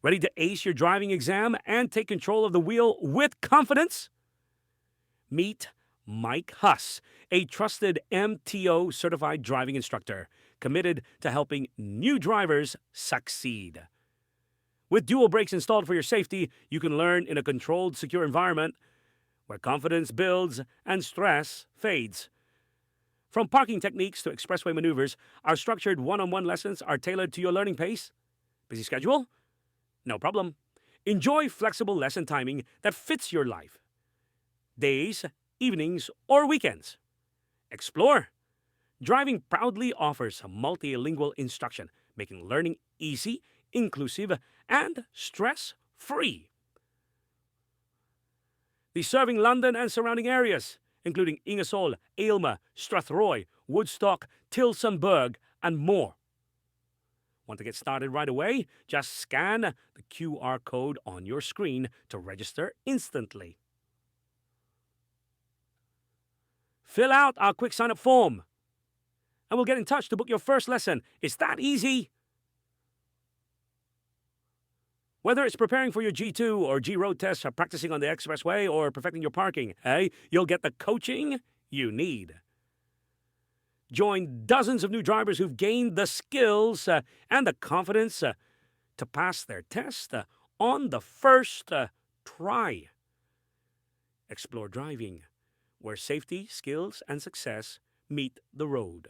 Ready to ace your driving exam and take control of the wheel with confidence? Meet Mike Huss, a trusted MTO certified driving instructor committed to helping new drivers succeed. With dual brakes installed for your safety, you can learn in a controlled, secure environment where confidence builds and stress fades. From parking techniques to expressway maneuvers, our structured one-on-one lessons are tailored to your learning pace. Busy schedule? No problem. Enjoy flexible lesson timing that fits your life. Days, evenings, or weekends. Explore. Driving proudly offers multilingual instruction, making learning easy, inclusive, and stress-free. Be serving London and surrounding areas, including Ingersoll, Aylmer, Strathroy, Woodstock, Tillsonburg, and more. Want to get started right away? Just scan the QR code on your screen to register instantly. Fill out our quick sign-up form, and we'll get in touch to book your first lesson. It's that easy. Whether it's preparing for your G2 or G road tests, or practicing on the expressway, or perfecting your parking, you'll get the coaching you need. Join dozens of new drivers who've gained the skills and the confidence to pass their test on the first try. Explore driving, where safety, skills, and success meet the road.